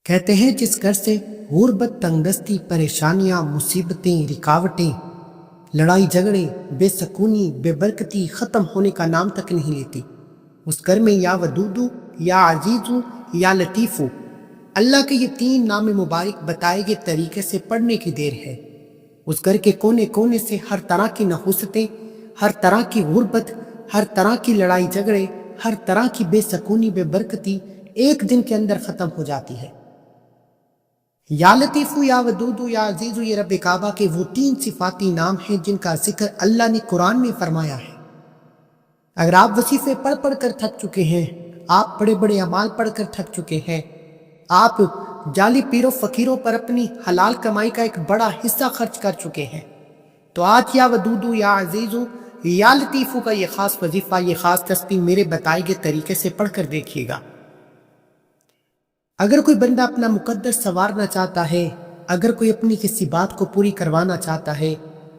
کہتے ہیں جس گھر سے غربت، تنگدستی، پریشانیاں، مصیبتیں، رکاوٹیں، لڑائی جھگڑے، بے سکونی، بے برکتی ختم ہونے کا نام تک نہیں لیتی، اس گھر میں یا ودودو، یا عزیزو، یا لطیفو، اللہ کے یہ 3 نام مبارک بتائے گئے طریقے سے پڑھنے کی دیر ہے۔ اس گھر کے کونے کونے سے ہر طرح کی نحوستیں، ہر طرح کی غربت، ہر طرح کی لڑائی جھگڑے، ہر طرح کی بے سکونی، بے برکتی ایک دن کے اندر ختم ہو جاتی ہے۔ یا لطیفو، یا ودودو، یا عزیزو، یہ رب کعبہ کے وہ 3 صفاتی نام ہیں جن کا ذکر اللہ نے قرآن میں فرمایا ہے۔ اگر آپ وظیفے پڑھ پڑھ کر تھک چکے ہیں، آپ بڑے بڑے اعمال پڑھ کر تھک چکے ہیں، آپ جعلی پیروں فقیروں پر اپنی حلال کمائی کا ایک بڑا حصہ خرچ کر چکے ہیں، تو آج یا ودودو، یا عزیزو، یا لطیفو کا یہ خاص وظیفہ، یہ خاص تسبیح میرے بتائے گئے طریقے سے پڑھ کر دیکھیے گا۔ اگر کوئی بندہ اپنا مقدر سنوارنا چاہتا ہے، اگر کوئی اپنی کسی بات کو پوری کروانا چاہتا ہے،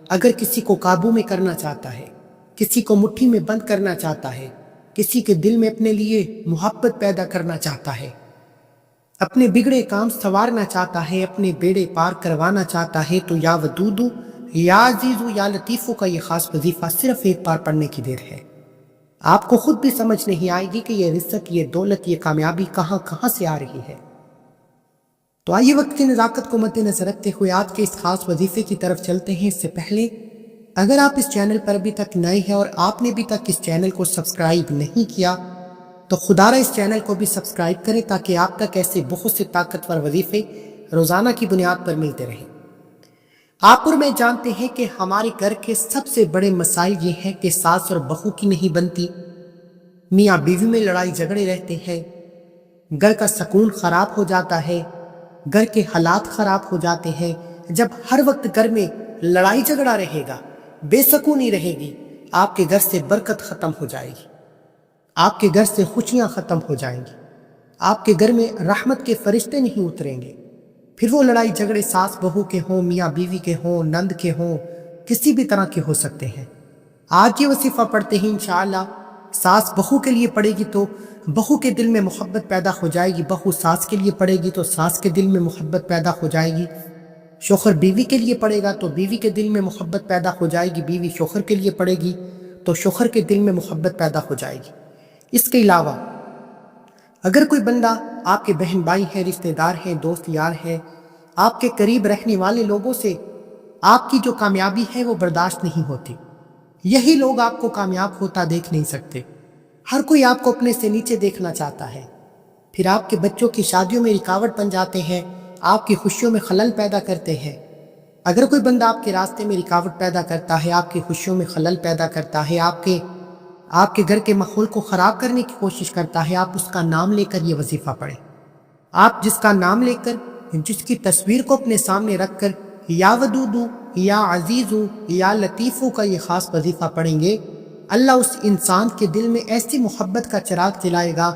اگر کسی کو قابو میں کرنا چاہتا ہے، کسی کو مٹھی میں بند کرنا چاہتا ہے، کسی کے دل میں اپنے لیے محبت پیدا کرنا چاہتا ہے، اپنے بگڑے کام سنوارنا چاہتا ہے، اپنے بیڑے پار کروانا چاہتا ہے، تو یا ودودو، یا عزیزو، یا لطیفو کا یہ خاص وظیفہ صرف ایک بار پڑھنے کی دیر ہے۔ آپ کو خود بھی سمجھ نہیں آئے گی کہ یہ رزق، یہ دولت، یہ کامیابی کہاں کہاں سے آ رہی ہے۔ تو آئیے وقت کی نزاکت کو مد نظر رکھتے ہوئے آج کے اس خاص وظیفے کی طرف چلتے ہیں۔ اس سے پہلے اگر آپ اس چینل پر ابھی تک نئے ہیں اور آپ نے ابھی تک اس چینل کو سبسکرائب نہیں کیا تو خدارہ اس چینل کو بھی سبسکرائب کریں تاکہ آپ تک ایسے بہت سے طاقتور وظیفے روزانہ کی بنیاد پر ملتے رہیں۔ آپ اور میں جانتے ہیں کہ ہمارے گھر کے سب سے بڑے مسائل یہ ہیں کہ ساس اور بہو کی نہیں بنتی، میاں بیوی میں لڑائی جھگڑے رہتے ہیں، گھر کا سکون خراب ہو جاتا ہے، گھر کے حالات خراب ہو جاتے ہیں۔ جب ہر وقت گھر میں لڑائی جھگڑا رہے گا، بے سکونی رہے گی، آپ کے گھر سے برکت ختم ہو جائے گی، آپ کے گھر سے خوشیاں ختم ہو جائیں گی، آپ کے گھر میں رحمت کے فرشتے نہیں اتریں گے۔ پھر وہ لڑائی جھگڑے ساس بہو کے ہوں، میاں بیوی کے ہوں، نند کے ہوں، کسی بھی طرح کے ہو سکتے ہیں۔ آج یہ وظیفہ پڑھتے ہیں انشاءاللہ، ساس بہو کے لیے پڑھے گی تو بہو کے دل میں محبت پیدا ہو جائے گی، بہو ساس کے لیے پڑھے گی تو ساس کے دل میں محبت پیدا ہو جائے گی، شوہر بیوی کے لیے پڑھے گا تو بیوی کے دل میں محبت پیدا ہو جائے گی، بیوی شوہر کے لیے پڑھے گی تو شوہر کے دل میں محبت پیدا ہو جائے گی۔ اس کے علاوہ اگر کوئی بندہ آپ کے بہن بھائی ہیں، رشتہ دار ہیں، دوست یار ہیں، آپ کے قریب رہنے والے لوگوں سے آپ کی جو کامیابی ہے وہ برداشت نہیں ہوتی، یہی لوگ آپ کو کامیاب ہوتا دیکھ نہیں سکتے، ہر کوئی آپ کو اپنے سے نیچے دیکھنا چاہتا ہے، پھر آپ کے بچوں کی شادیوں میں رکاوٹ بن جاتے ہیں، آپ کی خوشیوں میں خلل پیدا کرتے ہیں۔ اگر کوئی بندہ آپ کے راستے میں رکاوٹ پیدا کرتا ہے، آپ کی خوشیوں میں خلل پیدا کرتا ہے، آپ کے گھر کے ماحول کو خراب کرنے کی کوشش کرتا ہے، آپ اس کا نام لے کر یہ وظیفہ پڑھیں۔ آپ جس کا نام لے کر، جس کی تصویر کو اپنے سامنے رکھ کر یا ودودو، یا عزیزو، یا لطیفو کا یہ خاص وظیفہ پڑھیں گے، اللہ اس انسان کے دل میں ایسی محبت کا چراغ جلائے گا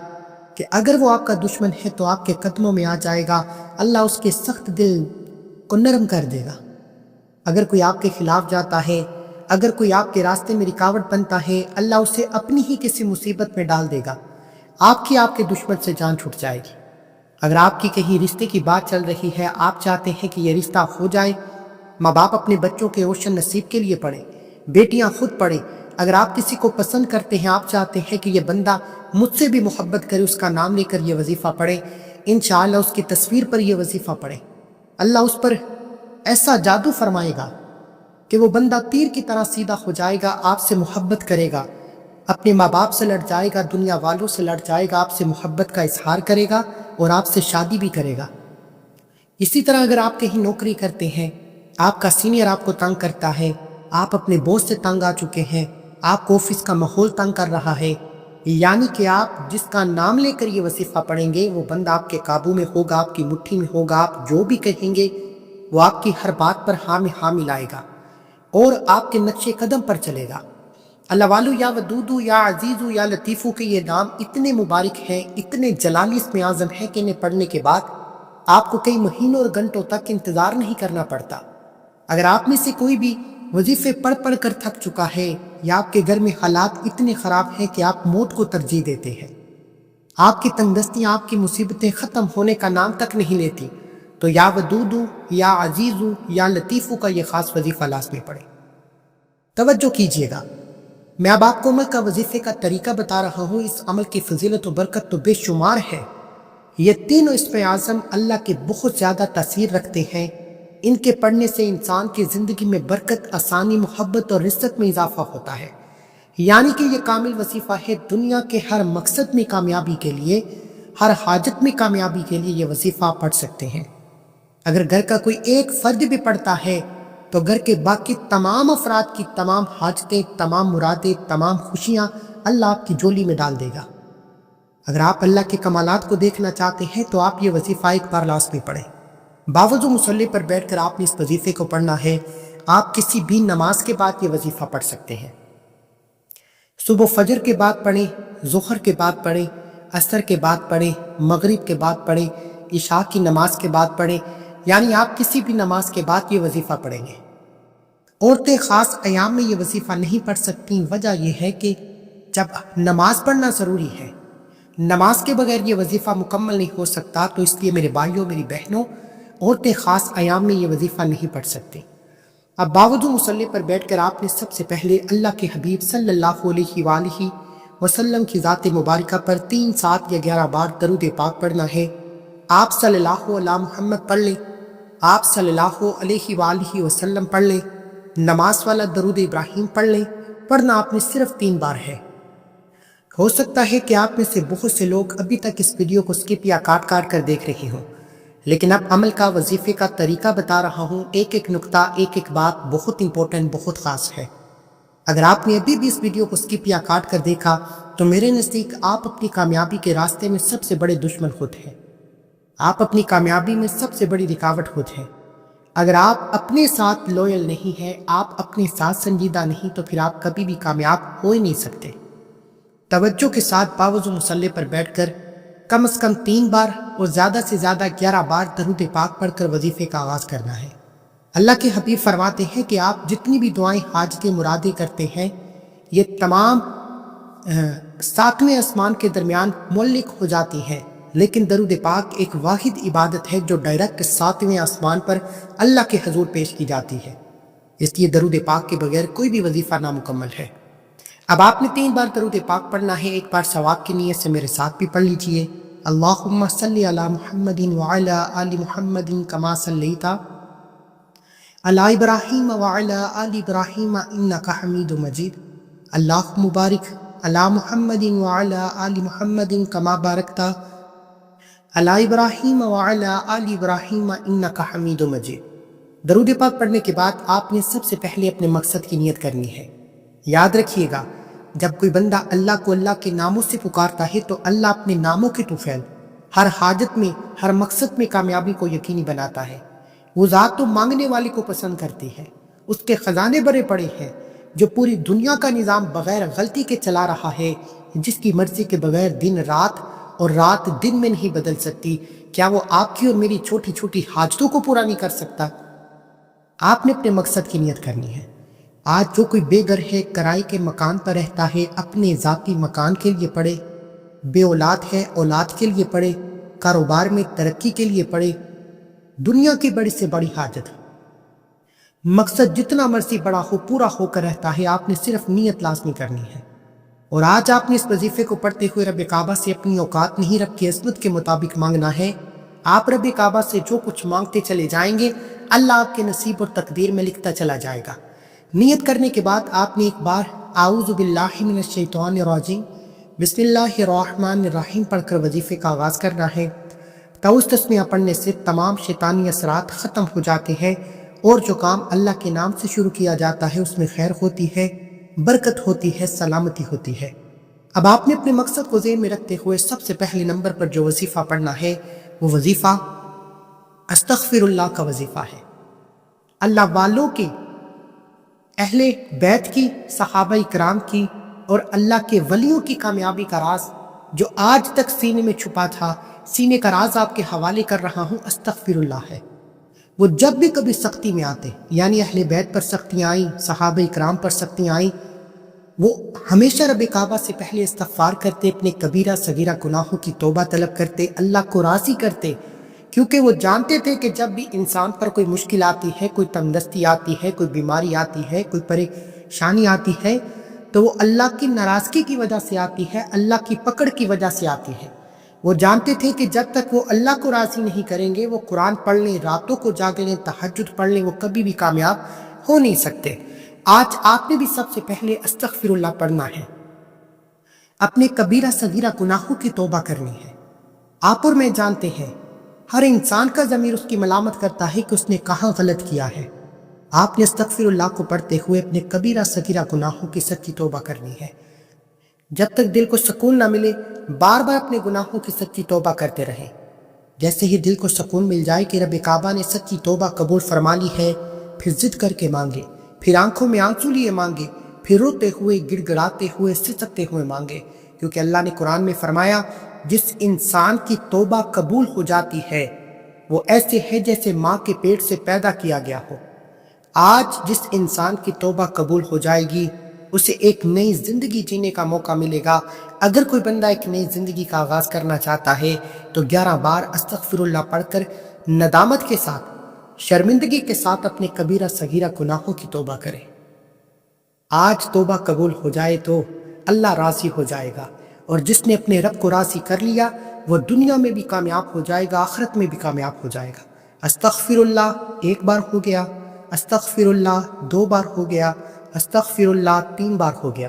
کہ اگر وہ آپ کا دشمن ہے تو آپ کے قدموں میں آ جائے گا، اللہ اس کے سخت دل کو نرم کر دے گا۔ اگر کوئی آپ کے خلاف جاتا ہے، اگر کوئی آپ کے راستے میں رکاوٹ بنتا ہے، اللہ اسے اپنی ہی کسی مصیبت میں ڈال دے گا، آپ کے دشمن سے جان چھوٹ جائے گی۔ اگر آپ کی کہیں رشتے کی بات چل رہی ہے، آپ چاہتے ہیں کہ یہ رشتہ ہو جائے، ماں باپ اپنے بچوں کے روشن نصیب کے لیے پڑھیں، بیٹیاں خود پڑھیں۔ اگر آپ کسی کو پسند کرتے ہیں، آپ چاہتے ہیں کہ یہ بندہ مجھ سے بھی محبت کرے، اس کا نام لے کر یہ وظیفہ پڑھیں، انشاءاللہ اس کی تصویر پر یہ وظیفہ پڑھیں، اللہ اس پر ایسا جادو فرمائے گا کہ وہ بندہ تیر کی طرح سیدھا ہو جائے گا، آپ سے محبت کرے گا، اپنے ماں باپ سے لڑ جائے گا، دنیا والوں سے لڑ جائے گا، آپ سے محبت کا اظہار کرے گا اور آپ سے شادی بھی کرے گا۔ اسی طرح اگر آپ کہیں نوکری کرتے ہیں، آپ کا سینئر آپ کو تنگ کرتا ہے، آپ اپنے باس سے تنگ آ چکے ہیں، آپ کو آفس کا ماحول تنگ کر رہا ہے، یعنی کہ آپ جس کا نام لے کر یہ وظیفہ پڑھیں گے وہ بندہ آپ کے قابو میں ہوگا، آپ کی مٹھی میں ہوگا، آپ جو بھی کہیں گے وہ آپ کی ہر بات پر ہاں میں ہاں ملائے گا اور آپ کے نقش قدم پر چلے گا۔ اللہ والو، یا ودودو، یا عزیزو، یا لطیفو کے یہ نام اتنے مبارک ہیں، اتنے جلالی اسم اعظم ہیں کہ انہیں پڑھنے کے بعد آپ کو کئی مہینوں اور گھنٹوں تک انتظار نہیں کرنا پڑتا۔ اگر آپ میں سے کوئی بھی وظیفے پڑھ پڑھ کر تھک چکا ہے یا آپ کے گھر میں حالات اتنے خراب ہیں کہ آپ موت کو ترجیح دیتے ہیں، آپ کی تنگدستی، آپ کی مصیبتیں ختم ہونے کا نام تک نہیں لیتی، تو یا ودودو یا عزیزو یا لطیفو کا یہ خاص وظیفہ لازمی پڑے۔ توجہ کیجیے گا، میں اب آپ کو عمل کا وظیفے کا طریقہ بتا رہا ہوں۔ اس عمل کی فضیلت و برکت تو بے شمار ہے۔ یہ تینوں اسم اعظم اللہ کے بہت زیادہ تاثیر رکھتے ہیں۔ ان کے پڑھنے سے انسان کی زندگی میں برکت، آسانی، محبت اور رزق میں اضافہ ہوتا ہے۔ یعنی کہ یہ کامل وظیفہ ہے دنیا کے ہر مقصد میں کامیابی کے لیے، ہر حاجت میں کامیابی کے لیے یہ وظیفہ آپ پڑھ سکتے ہیں۔ اگر گھر کا کوئی ایک فرد بھی پڑھتا ہے تو گھر کے باقی تمام افراد کی تمام حاجتیں، تمام مرادیں، تمام خوشیاں اللہ آپ کی جولی میں ڈال دے گا۔ اگر آپ اللہ کے کمالات کو دیکھنا چاہتے ہیں تو آپ یہ وظیفہ ایک بار لازمی پڑھیں۔ باوضو مصلی پر بیٹھ کر آپ نے اس وظیفے کو پڑھنا ہے۔ آپ کسی بھی نماز کے بعد یہ وظیفہ پڑھ سکتے ہیں۔ صبح فجر کے بعد پڑھیں، ظہر کے بعد پڑھیں، عصر کے بعد پڑھیں، مغرب کے بعد پڑھیں، عشاء کی نماز کے بعد پڑھیں، یعنی آپ کسی بھی نماز کے بعد یہ وظیفہ پڑھیں گے۔ عورتیں خاص ایام میں یہ وظیفہ نہیں پڑھ سکتی، وجہ یہ ہے کہ جب نماز پڑھنا ضروری ہے، نماز کے بغیر یہ وظیفہ مکمل نہیں ہو سکتا، تو اس لیے میرے بھائیوں، میری بہنوں، عورتیں خاص ایام میں یہ وظیفہ نہیں پڑھ سکتی۔ اب باوجود مصلی پر بیٹھ کر آپ نے سب سے پہلے اللہ کے حبیب صلی اللہ علیہ وآلہ وسلم کی ذات مبارکہ پر 3، 7 یا 11 بار درود پاک پڑھنا ہے۔ آپ صلی اللہ علیہ محمد پڑھ لیں، آپ صلی اللہ علیہ وآلہ وسلم پڑھ لیں، نماز والا درود ابراہیم پڑھ لیں۔ پڑھنا آپ نے صرف 3 بار ہے۔ ہو سکتا ہے کہ آپ میں سے بہت سے لوگ ابھی تک اس ویڈیو کو سکپ یا کاٹ کر دیکھ رہے ہوں، لیکن اب عمل کا وظیفے کا طریقہ بتا رہا ہوں۔ ایک ایک نقطہ، ایک ایک بات بہت امپورٹنٹ، بہت خاص ہے۔ اگر آپ نے ابھی بھی اس ویڈیو کو سکپ یا کاٹ کر دیکھا تو میرے نزدیک آپ اپنی کامیابی کے راستے میں سب سے بڑے دشمن خود ہیں۔ آپ اپنی کامیابی میں سب سے بڑی رکاوٹ خود ہیں۔ اگر آپ اپنے ساتھ لویل نہیں ہیں، آپ اپنے ساتھ سنجیدہ نہیں، تو پھر آپ کبھی بھی کامیاب ہو ہی نہیں سکتے۔ توجہ کے ساتھ باوضو مصلی پر بیٹھ کر کم از کم 3 بار اور زیادہ سے زیادہ 11 بار درود پاک پڑھ کر وظیفے کا آغاز کرنا ہے۔ اللہ کے حبیب فرماتے ہیں کہ آپ جتنی بھی دعائیں، حاجتیں، مرادیں کرتے ہیں، یہ تمام 7ویں آسمان کے درمیان معلق ہو جاتی ہیں، لیکن درود پاک ایک واحد عبادت ہے جو ڈائریکٹ 7ویں آسمان پر اللہ کے حضور پیش کی جاتی ہے۔ اس لیے درود پاک کے بغیر کوئی بھی وظیفہ نامکمل ہے۔ اب آپ نے 3 بار درود پاک پڑھنا ہے۔ ایک بار ثواب کی نیت سے میرے ساتھ بھی پڑھ لیجئے۔ اللہم صلی علی محمد وعلی آل محمد کما صلیت علی ابراہیم وعلی آل ابراہیم انک حمید مجید۔ اللہم بارک علی محمد وعلی آل محمد کما بارکت علی ابراہیم وعلی آل ابراہیم انک حمید مجید۔ درود پاک پڑھنے کے بعد آپ نے سب سے پہلے اپنے مقصد کی نیت کرنی ہے۔ یاد رکھیے گا، جب کوئی بندہ اللہ کو اللہ کے ناموں سے پکارتا ہے تو اللہ اپنے ناموں کے طفیل ہر حاجت میں، ہر مقصد میں کامیابی کو یقینی بناتا ہے۔ وہ ذات تو مانگنے والے کو پسند کرتی ہے۔ اس کے خزانے بھرے پڑے ہیں، جو پوری دنیا کا نظام بغیر غلطی کے چلا رہا ہے، جس کی مرضی کے بغیر دن رات اور رات دن میں نہیں بدل سکتی۔ کیا وہ آپ کی اور میری چھوٹی چھوٹی حاجتوں کو پورا نہیں کر سکتا؟ آپ نے اپنے مقصد کی نیت کرنی ہے۔ آج جو کوئی بے گھر ہے، کرائے کے مکان پر رہتا ہے، اپنے ذاتی مکان کے لیے پڑھے، بے اولاد ہے، اولاد کے لیے پڑھے، کاروبار میں ترقی کے لیے پڑھے، دنیا کی بڑی سے بڑی حاجت، مقصد جتنا مرضی بڑا ہو، پورا ہو کر رہتا ہے۔ آپ نے صرف نیت لازمی کرنی ہے۔ اور آج آپ نے اس وظیفے کو پڑھتے ہوئے رب کعبہ سے اپنی اوقات نہیں، رب کی عظمت کے مطابق مانگنا ہے۔ آپ رب کعبہ سے جو کچھ مانگتے چلے جائیں گے، اللہ آپ کے نصیب اور تقدیر میں لکھتا چلا جائے گا۔ نیت کرنے کے بعد آپ نے ایک بار اعوذ باللہ من الشیطان الرجیم بسم اللہ الرحمن الرحیم پڑھ کر وظیفے کا آغاز کرنا ہے۔ تعوذ تسمیہ پڑھنے سے تمام شیطانی اثرات ختم ہو جاتے ہیں، اور جو کام اللہ کے نام سے شروع کیا جاتا ہے اس میں خیر ہوتی ہے، برکت ہوتی ہے، سلامتی ہوتی ہے۔ اب آپ نے اپنے مقصد کو ذہن میں رکھتے ہوئے سب سے پہلے نمبر پر جو وظیفہ پڑھنا ہے وہ وظیفہ استغفر اللہ کا وظیفہ ہے۔ اللہ والوں کے، اہل بیت کی، صحابہ کرام کی اور اللہ کے ولیوں کی کامیابی کا راز جو آج تک سینے میں چھپا تھا، سینے کا راز آپ کے حوالے کر رہا ہوں، استغفر اللہ ہے۔ وہ جب بھی کبھی سختی میں آتے، یعنی اہل بیت پر سختیاں آئیں، صحابہ کرام پر سختیاں آئیں، وہ ہمیشہ رب کعبہ سے پہلے استغفار کرتے، اپنے کبیرہ صغیرہ گناہوں کی توبہ طلب کرتے، اللہ کو راضی کرتے، کیونکہ وہ جانتے تھے کہ جب بھی انسان پر کوئی مشکل آتی ہے، کوئی تنگدستی آتی ہے، کوئی بیماری آتی ہے، کوئی پریشانی آتی ہے، تو وہ اللہ کی ناراضگی کی وجہ سے آتی ہے، اللہ کی پکڑ کی وجہ سے آتی ہے۔ وہ جانتے تھے کہ جب تک وہ اللہ کو راضی نہیں کریں گے، وہ قرآن پڑھ لیں، راتوں کو جاگ لیں، تہجد پڑھ لیں، وہ کبھی بھی کامیاب ہو نہیں سکتے۔ آج آپ نے بھی سب سے پہلے استغفر اللہ پڑھنا ہے، اپنے کبیرہ صغیرہ گناہوں کی توبہ کرنی ہے۔ آپ اور میں جانتے ہیں ہر انسان کا ضمیر اس کی ملامت کرتا ہے کہ اس نے کہاں غلط کیا ہے۔ آپ نے استغفر اللہ کو پڑھتے ہوئے اپنے کبیرہ صغیرہ گناہوں کی سچی توبہ کرنی ہے۔ جب تک دل کو سکون نہ ملے، بار بار اپنے گناہوں کی سچی توبہ کرتے رہیں۔ جیسے ہی دل کو سکون مل جائے کہ رب کعبہ نے سچی توبہ قبول فرما لی ہے، پھر ضد کر کے مانگے، پھر آنکھوں میں آنسو لیے مانگے، پھر روتے ہوئے، گڑ گڑاتے ہوئے، سسکتے ہوئے مانگے، کیونکہ اللہ نے قرآن میں فرمایا جس انسان کی توبہ قبول ہو جاتی ہے وہ ایسے ہے جیسے ماں کے پیٹ سے پیدا کیا گیا ہو۔ آج جس انسان کی توبہ قبول ہو جائے گی اسے ایک نئی زندگی جینے کا موقع ملے گا۔ اگر کوئی بندہ ایک نئی زندگی کا آغاز کرنا چاہتا ہے تو 11 بار استغفر اللہ پڑھ کر ندامت کے ساتھ، شرمندگی کے ساتھ اپنے کبیرہ صغیرہ گناہوں کی توبہ کرے۔ آج توبہ قبول ہو جائے تو اللہ راضی ہو جائے گا، اور جس نے اپنے رب کو راضی کر لیا وہ دنیا میں بھی کامیاب ہو جائے گا، آخرت میں بھی کامیاب ہو جائے گا۔ استغفر اللہ 1 بار ہو گیا، استغفر اللہ 2 بار ہو گیا، استغفر اللہ 3 بار ہو گیا۔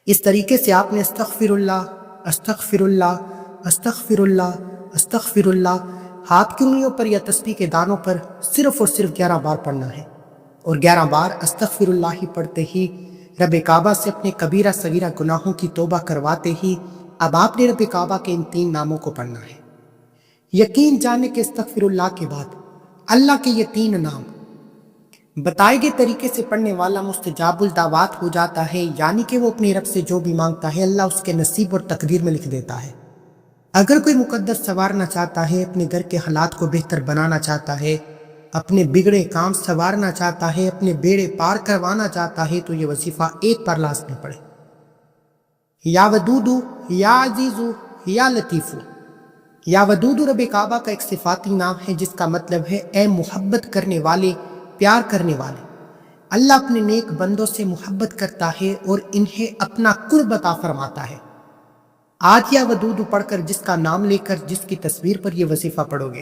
اس طریقے سے آپ نے استغفر اللہ، استغفر اللہ، استغفر اللہ، استغفر اللہ ہاتھ کی انگلیوں پر یا تسبیح کے دانوں پر صرف اور صرف 11 بار پڑھنا ہے، اور 11 بار استغفر اللہ ہی پڑھتے ہی رب کعبہ سے اپنے کبیرہ صغیرہ گناہوں کی توبہ کرواتے ہی اب آپ نے رب کعبہ کے ان 3 ناموں کو پڑھنا ہے۔ یقین جانے کے استغفر اللہ کے بعد اللہ کے یہ 3 نام بتائے گئے طریقے سے پڑھنے والا مستجاب الدعوات ہو جاتا ہے، یعنی کہ وہ اپنے رب سے جو بھی مانگتا ہے اللہ اس کے نصیب اور تقدیر میں لکھ دیتا ہے۔ اگر کوئی مقدس سنوارنا چاہتا ہے، اپنے گھر کے حالات کو بہتر بنانا چاہتا ہے، اپنے بگڑے کام سنوارنا چاہتا ہے، اپنے بیڑے پار کروانا چاہتا ہے تو یہ وظیفہ 1 بار لازمی پڑھے۔ یا ودودو، یا عزیزو، یا لطیفو۔ یا ودودو رب کعبہ کا ایک صفاتی نام ہے جس کا مطلب ہے اے محبت کرنے والے، پیار کرنے والے۔ اللہ اپنے نیک بندوں سے محبت کرتا ہے اور انہیں اپنا قرب عطا فرماتا ہے۔ آج یا ودودو پڑھ کر جس کا نام لے کر جس کی تصویر پر یہ وظیفہ پڑھو گے،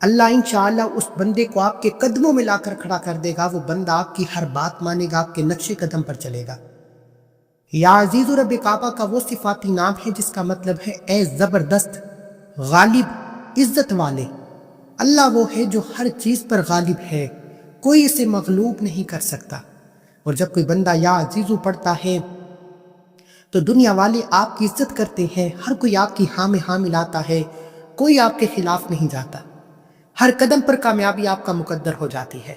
اللہ انشاءاللہ اس بندے کو آپ کے قدموں میں لا کر کھڑا کر دے گا۔ وہ بندہ آپ کی ہر بات مانے گا، آپ کے نقش قدم پر چلے گا۔ یا عزیز رب کعبہ کا وہ صفاتی نام ہے جس کا مطلب ہے اے زبردست، غالب، عزت والے۔ اللہ وہ ہے جو ہر چیز پر غالب ہے، کوئی اسے مغلوب نہیں کر سکتا۔ اور جب کوئی بندہ یا عزیزو پڑھتا ہے تو دنیا والے آپ کی عزت کرتے ہیں، ہر کوئی آپ کی ہاں میں ہاں ملاتا ہے، کوئی آپ کے خلاف نہیں جاتا، ہر قدم پر کامیابی آپ کا مقدر ہو جاتی ہے۔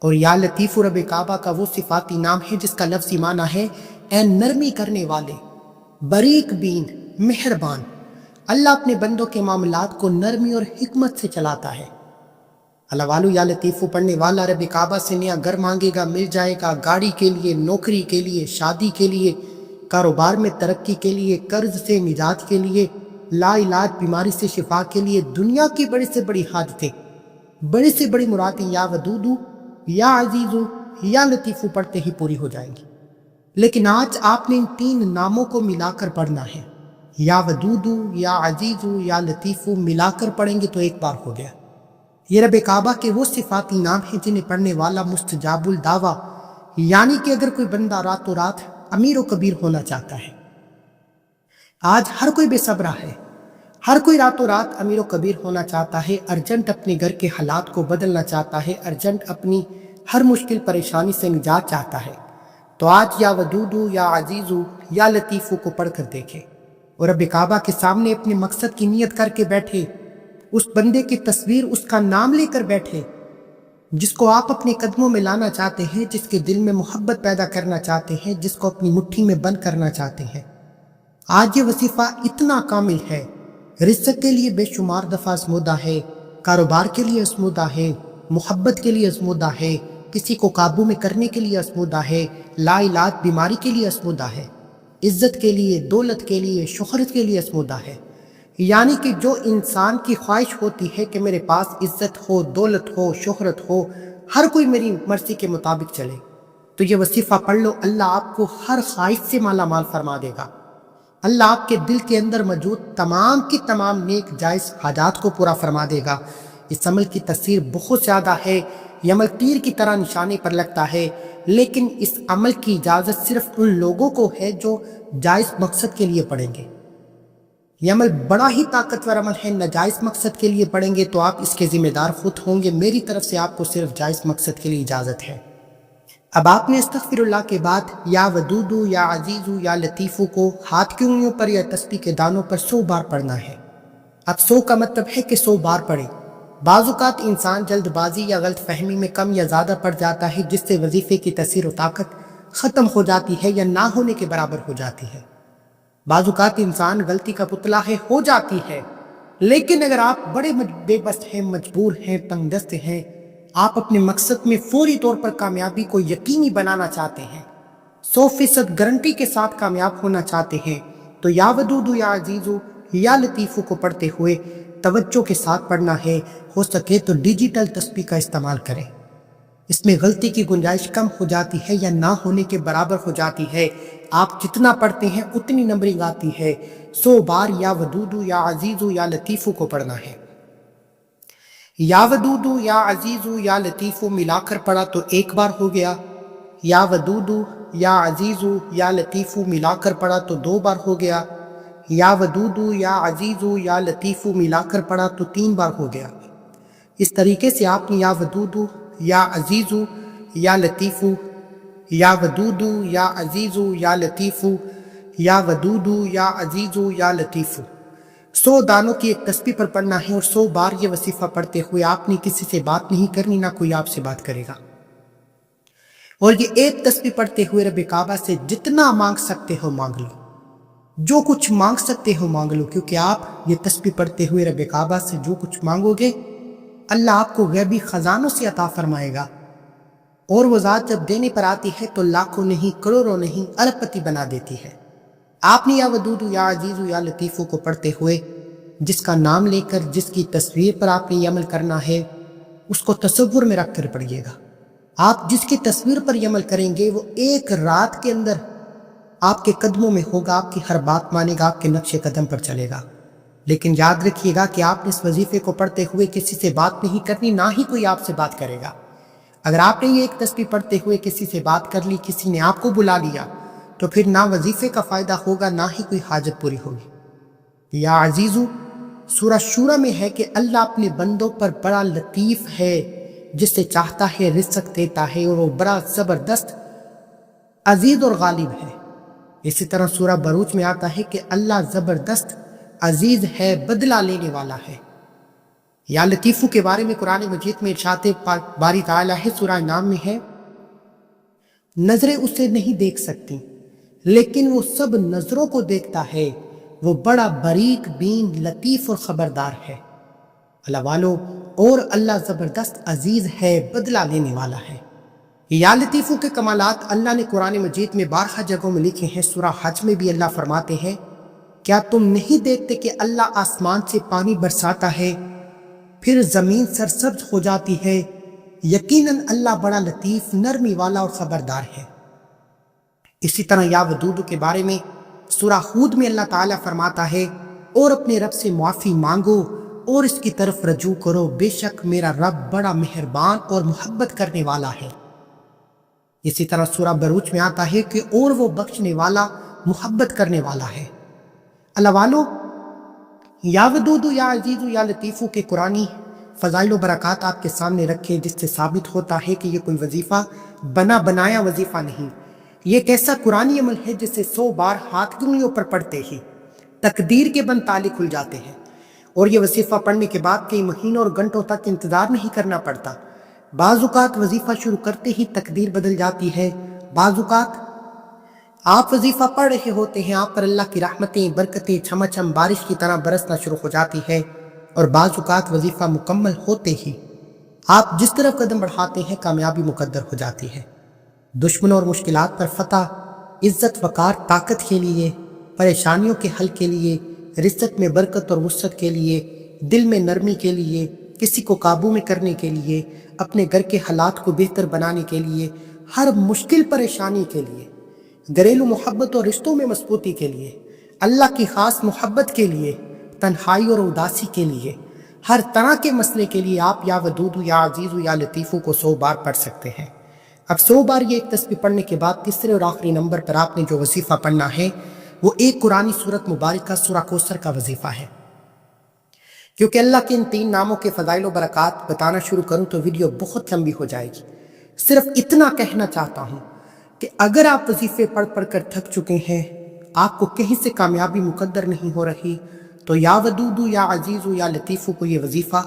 اور یا لطیف رب کعبہ کا وہ صفاتی نام ہے جس کا لفظی معنی ہے اے نرمی کرنے والے، باریک بین، مہربان۔ اللہ اپنے بندوں کے معاملات کو نرمی اور حکمت سے چلاتا ہے۔ اللہ والو یا لطیفو پڑھنے والا رب کعبہ سے نیا گھر مانگے گا، مل جائے گا، گاڑی کے لیے، نوکری کے لیے، شادی کے لیے، کاروبار میں ترقی کے لیے، قرض سے نجات کے لیے، لا علاج بیماری سے شفا کے لیے، دنیا کی بڑی سے بڑی حاجتیں، بڑی سے بڑی مرادیں یا ودودو، یا عزیزو، یا لطیفو پڑھتے ہی پوری ہو جائیں گی۔ لیکن آج آپ نے ان 3 ناموں کو ملا کر پڑھنا ہے۔ یا ودودو، یا عزیزو، یا لطیفو ملا کر پڑھیں گے تو 1 بار ہو گیا۔ یہ رب کعبہ کے وہ صفاتی نام ہیں جنہیں پڑھنے والا مستجاب الدعویٰ، یعنی کہ اگر کوئی بندہ راتوں رات امیر و کبیر ہونا چاہتا ہے۔ آج ہر کوئی بے صبرا ہے، ہر کوئی راتوں رات امیر و کبیر ہونا چاہتا ہے، ارجنٹ اپنے گھر کے حالات کو بدلنا چاہتا ہے، ارجنٹ اپنی ہر مشکل پریشانی سے نجات چاہتا ہے۔ تو آج یا ودودو، یا عزیزو، یا لطیفو کو پڑھ کر دیکھے اور رب کعبہ کے سامنے اپنے مقصد کی نیت کر کے بیٹھے، اس بندے کی تصویر، اس کا نام لے کر بیٹھے جس کو آپ اپنے قدموں میں لانا چاہتے ہیں، جس کے دل میں محبت پیدا کرنا چاہتے ہیں، جس کو اپنی مٹھی میں بند کرنا چاہتے ہیں۔ آج یہ وظیفہ اتنا کامل ہے، رزق کے لیے بے شمار دفعہ آزمودہ ہے، کاروبار کے لیے آزمودہ ہے، محبت کے لیے آزمودہ ہے، کسی کو قابو میں کرنے کے لیے آزمودہ ہے، لا علاج بیماری کے لیے اسمودہ ہے، عزت کے لیے، دولت کے لیے، شہرت کے لیے اسمودہ ہے۔ یعنی کہ جو انسان کی خواہش ہوتی ہے کہ میرے پاس عزت ہو، دولت ہو، شہرت ہو، ہر کوئی میری مرضی کے مطابق چلے، تو یہ وظیفہ پڑھ لو، اللہ آپ کو ہر خواہش سے مالا مال فرما دے گا۔ اللہ آپ کے دل کے اندر موجود تمام کی تمام نیک جائز حاجات کو پورا فرما دے گا۔ اس عمل کی تاثیر بہت زیادہ ہے، یہ عمل تیر کی طرح نشانے پر لگتا ہے، لیکن اس عمل کی اجازت صرف ان لوگوں کو ہے جو جائز مقصد کے لیے پڑھیں گے۔ یہ عمل بڑا ہی طاقتور عمل ہے، ناجائز مقصد کے لیے پڑھیں گے تو آپ اس کے ذمہ دار خود ہوں گے، میری طرف سے آپ کو صرف جائز مقصد کے لیے اجازت ہے۔ اب آپ نے استغفر اللہ کے بعد یا ودودو، یا عزیزو، یا لطیفو کو ہاتھ کی انگلیوں پر یا تسبیح کے دانوں پر 100 بار پڑھنا ہے۔ اب 100 کا مطلب ہے کہ 100 بار پڑھیں۔ بعض اوقات انسان جلد بازی یا غلط فہمی میں کم یا زیادہ پڑ جاتا ہے، جس سے وظیفے کی تاثیر و طاقت ختم ہو جاتی ہے یا نہ ہونے کے برابر ہو جاتی ہے۔ بعض اوقات انسان غلطی کا پتلا ہے، ہو جاتی ہے، لیکن اگر آپ بڑے بے بس ہیں، مجبور ہیں، تنگ دست ہیں، آپ اپنے مقصد میں فوری طور پر کامیابی کو یقینی بنانا چاہتے ہیں، 100% گارنٹی کے ساتھ کامیاب ہونا چاہتے ہیں، تو یا ودودو، یا عزیزو، یا لطیفو کو پڑھتے ہوئے توجہ کے ساتھ پڑھنا ہے۔ ہو سکے تو ڈیجیٹل تسبیح کا استعمال کریں، اس میں غلطی کی گنجائش کم ہو جاتی ہے یا نہ ہونے کے برابر ہو جاتی ہے۔ آپ جتنا پڑھتے ہیں اتنی نمبرنگ آتی ہے۔ 100 بار یا ودودو، یا عزیزو، یا لطیفو کو پڑھنا ہے۔ یا ودودو، یا عزیزو، یا لطیفو ملا کر پڑھا تو 1 بار ہو گیا، یا ودودو، یا عزیزو، یا لطیفو ملا کر پڑھا تو 2 بار ہو گیا، یا ودودو، یا عزیزو، یا لطیفو ملا کر پڑھا تو 3 بار ہو گیا۔ اس طریقے سے آپ نے یا ودودو، یا عزیزو، یا لطیفو، یا ودودو، یا عزیزو، یا لطیفو، یا ودودو، یا عزیزو، یا لطیفو 100 دانوں کی ایک تسبیح پر پڑھنا ہے، اور 100 بار یہ وظیفہ پڑھتے ہوئے آپ نے کسی سے بات نہیں کرنی، نہ کوئی آپ سے بات کرے گا۔ اور یہ ایک تسبیح پڑھتے ہوئے رب کعبہ سے جتنا مانگ سکتے ہو مانگ لو، جو کچھ مانگ سکتے ہو مانگ لو، کیونکہ آپ یہ تسبیح پڑھتے ہوئے رب کعبہ سے جو کچھ مانگو گے اللہ آپ کو غیبی خزانوں سے عطا فرمائے گا، اور وہ ذات جب دینے پر آتی ہے تو لاکھوں نہیں، کروڑوں نہیں، ارب پتی بنا دیتی ہے۔ آپ نے یا ودودو، یا عزیزو، یا لطیفو کو پڑھتے ہوئے جس کا نام لے کر، جس کی تصویر پر آپ نے یہ عمل کرنا ہے، اس کو تصور میں رکھ کر پڑھیے گا۔ آپ جس کی تصویر پر یہ عمل کریں گے وہ 1 رات کے اندر آپ کے قدموں میں ہوگا، آپ کی ہر بات مانے گا، آپ کے نقش قدم پر چلے گا۔ لیکن یاد رکھیے گا کہ آپ نے اس وظیفے کو پڑھتے ہوئے کسی سے بات نہیں کرنی، نہ ہی کوئی آپ سے بات کرے گا۔ اگر آپ نے یہ ایک تسبیح پڑھتے ہوئے کسی سے بات کر لی، کسی نے آپ کو بلا لیا، تو پھر نہ وظیفے کا فائدہ ہوگا، نہ ہی کوئی حاجت پوری ہوگی۔ یا عزیزو سورہ شورہ میں ہے کہ اللہ اپنے بندوں پر بڑا لطیف ہے، جس سے چاہتا ہے رزق دیتا ہے، اور وہ بڑا زبردست عزیز اور غالب ہے۔ اسی طرح سورہ بروج میں آتا ہے کہ اللہ زبردست عزیز ہے، بدلہ لینے والا ہے۔ یا لطیفو کے بارے میں قرآن مجید میں ارشاد باری تعالیٰ ہے، سورہ نام میں ہے، نظریں اسے نہیں دیکھ سکتی لیکن وہ سب نظروں کو دیکھتا ہے، وہ بڑا باریک بین، لطیف اور خبردار ہے۔ اللہ والو، اور اللہ زبردست عزیز ہے، بدلہ لینے والا ہے۔ یا لطیفو کے کمالات اللہ نے قرآن مجید میں 12 جگہوں میں لکھے ہیں۔ سورہ حج میں بھی اللہ فرماتے ہیں، کیا تم نہیں دیکھتے کہ اللہ آسمان سے پانی برساتا ہے پھر زمین سرسبز ہو جاتی ہے؟ یقیناً اللہ بڑا لطیف، نرمی والا اور خبردار ہے۔ اسی طرح یا ودودو کے بارے میں سورہ ہود میں اللہ تعالیٰ فرماتا ہے، اور اپنے رب سے معافی مانگو اور اس کی طرف رجوع کرو، بے شک میرا رب بڑا مہربان اور محبت کرنے والا ہے۔ اسی طرح سورہ بروج میں آتا ہے کہ اور وہ بخشنے والا، محبت کرنے والا ہے۔ اللہ والو، یا ودودو، یا عزیزو، یا لطیفو کے قرآنی فضائل و برکات آپ کے سامنے رکھے، جس سے ثابت ہوتا ہے کہ یہ کوئی وظیفہ بنا بنایا وظیفہ نہیں، یہ ایک ایسا قرآنی عمل ہے جس سے 100 بار ہاتھ کی انگلیوں پر پڑھتے ہی تقدیر کے بند تالے کھل جاتے ہیں، اور یہ وظیفہ پڑھنے کے بعد کئی مہینوں اور گھنٹوں تک انتظار نہیں کرنا پڑتا۔ بعض اوقات وظیفہ شروع کرتے ہی تقدیر بدل جاتی ہے، بعض اوقات آپ وظیفہ پڑھ رہے ہوتے ہیں، آپ پر اللہ کی رحمتیں، برکتیں چھم چھم بارش کی طرح برسنا شروع ہو جاتی ہے، اور بعض اوقات وظیفہ مکمل ہوتے ہی آپ جس طرف قدم بڑھاتے ہیں کامیابی مقدر ہو جاتی ہے۔ دشمنوں اور مشکلات پر فتح، عزت وقار طاقت کے لیے، پریشانیوں کے حل کے لیے، رزق میں برکت اور وسعت کے لیے، دل میں نرمی کے لیے، کسی کو قابو میں کرنے کے لیے، اپنے گھر کے حالات کو بہتر بنانے کے لیے، ہر مشکل پریشانی کے لیے، گھریلو محبت اور رشتوں میں مضبوطی کے لیے، اللہ کی خاص محبت کے لیے، تنہائی اور اداسی کے لیے، ہر طرح کے مسئلے کے لیے آپ یا ودود یا عزیز یا لطیف کو 100 بار پڑھ سکتے ہیں۔ اب 100 بار یہ ایک تسبیح پڑھنے کے بعد تیسرے اور آخری نمبر پر آپ نے جو وظیفہ پڑھنا ہے وہ ایک قرآنی سورت مبارکہ سورہ کوثر کا وظیفہ ہے۔ کیونکہ اللہ کے ان 3 ناموں کے فضائل و برکات بتانا شروع کروں تو ویڈیو بہت لمبی ہو جائے گی۔ صرف اتنا کہنا چاہتا ہوں کہ اگر آپ وظیفے پڑھ پڑھ کر تھک چکے ہیں، آپ کو کہیں سے کامیابی مقدر نہیں ہو رہی، تو یا ودود یا عزیز یا لطیف کو یہ وظیفہ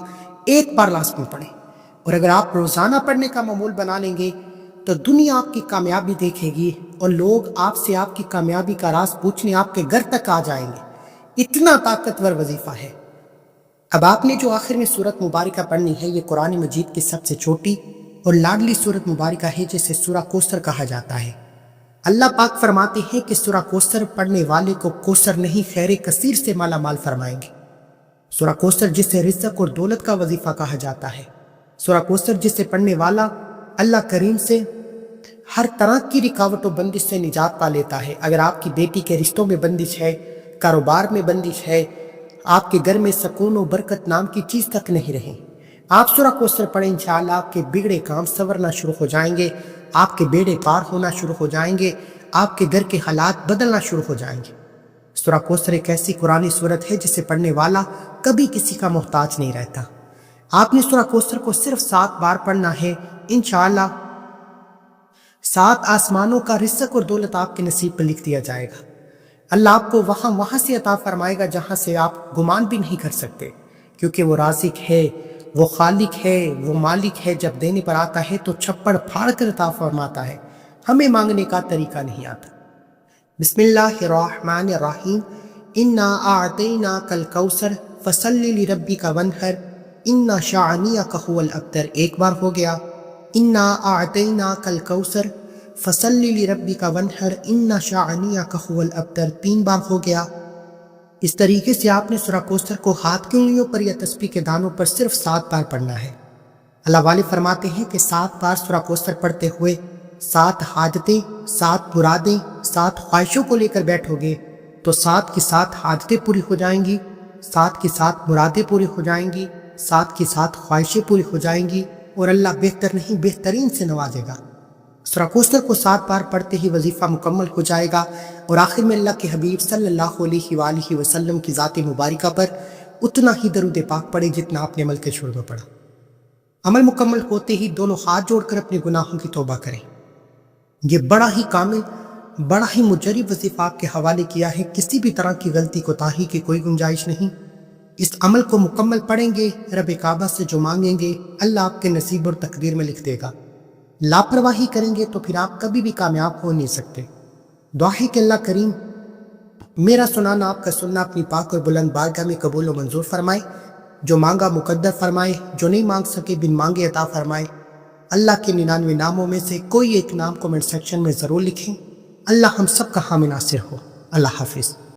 ایک بار لازمی پڑھیں۔ اور اگر آپ روزانہ پڑھنے کا معمول بنا لیں گے تو دنیا آپ کی کامیابی دیکھے گی اور لوگ آپ سے آپ کی کامیابی کا راز پوچھنے آپ کے گھر تک آ جائیں گے۔ اتنا طاقتور وظیفہ ہے۔ اب آپ نے جو آخر میں سورت مبارکہ پڑھنی ہے یہ قرآن مجید کی سب سے چھوٹی اور لاڈلی سورت مبارکہ ہے جسے سورہ کوثر کہا جاتا ہے۔ اللہ پاک فرماتے ہیں کہ سورہ کوثر پڑھنے والے کو کوثر نہیں خیر کثیر سے مالا مال فرمائیں گے۔ سورہ کوثر جسے رزق اور دولت کا وظیفہ کہا جاتا ہے، سورہ کوثر جسے پڑھنے والا اللہ کریم سے ہر طرح کی رکاوٹ و بندش سے نجات پا لیتا ہے۔ اگر آپ کی بیٹی کے رشتوں میں بندش ہے، کاروبار میں بندش ہے، آپ کے گھر میں سکون و برکت نام کی چیز تک نہیں رہی، آپ سورہ کوثر پڑھیں، انشاءاللہ آپ کے بگڑے کام سنورنا شروع ہو جائیں گے، آپ کے بیڑے پار ہونا شروع ہو جائیں گے، آپ کے گھر کے حالات بدلنا شروع ہو جائیں گے۔ سورہ کوثر ایک ایسی قرآنی سورت ہے جسے پڑھنے والا کبھی کسی کا محتاج نہیں رہتا۔ آپ نے سورہ کوثر کو صرف 7 بار پڑھنا ہے، انشاءاللہ 7 آسمانوں کا رزق اور دولت آپ کے نصیب پر لکھ دیا جائے گا۔ اللہ آپ کو وہاں سے عطا فرمائے گا جہاں سے آپ گمان بھی نہیں کر سکتے، کیونکہ وہ رازق ہے، وہ خالق ہے، وہ مالک ہے۔ جب دینے پر آتا ہے تو چھپڑ پھاڑ کر عطا فرماتا ہے، ہمیں مانگنے کا طریقہ نہیں آتا۔ بسم اللہ الرحمن الرحیم، انا اعطیناک الکوثر فصلی لربک وانحر ان شانئک هو الابتر۔ ایک بار ہو گیا، انا اعطیناک الکوثر فصلی لربک وانحر ان شانئک هو الابتر۔ 3 بار ہو گیا۔ اس طریقے سے آپ نے سورہ کوثر کو ہاتھ کی انگلیوں پر یا تسبیح کے دانوں پر صرف 7 بار پڑھنا ہے۔ اللہ والے فرماتے ہیں کہ 7 بار سورہ کوثر پڑھتے ہوئے 7 حاجتیں، 7 مرادیں، 7 خواہشوں کو لے کر بیٹھو گے تو 7 کی 7 حاجتیں پوری ہو جائیں گی، 7 کی 7 مرادیں پوری ہو جائیں گی، 7 کی 7 خواہشیں پوری ہو جائیں گی، اور اللہ بہتر نہیں بہترین سے نوازے گا۔ سورہ کوثر کو 7 بار پڑھتے ہی وظیفہ مکمل ہو جائے گا، اور آخر میں اللہ کے حبیب صلی اللہ علیہ وآلہ وسلم کی ذات مبارکہ پر اتنا ہی درود پاک پڑھے جتنا آپ نے عمل کے شروع میں پڑھا۔ عمل مکمل ہوتے ہی دونوں ہاتھ جوڑ کر اپنے گناہوں کی توبہ کریں۔ یہ بڑا ہی کامل، بڑا ہی مجرب وظیفہ آپ کے حوالے کیا ہے، کسی بھی طرح کی غلطی کوتاہی کی کوئی گنجائش نہیں۔ اس عمل کو مکمل پڑھیں گے، رب کعبہ سے جو مانگیں گے اللہ آپ کے نصیب اور تقدیر میں لکھ دے گا۔ لاپرواہی کریں گے تو پھر آپ کبھی بھی کامیاب ہو نہیں سکتے۔ دعا ہے کہ اللہ کریم میرا سنانا، آپ کا سننا اپنی پاک اور بلند بارگاہ میں قبول و منظور فرمائے، جو مانگا مقدر فرمائے، جو نہیں مانگ سکے بن مانگے عطا فرمائے۔ اللہ کے 99 ناموں میں سے کوئی ایک نام کمنٹ سیکشن میں ضرور لکھیں۔ اللہ ہم سب کا حامی ناصر ہو۔ اللہ حافظ۔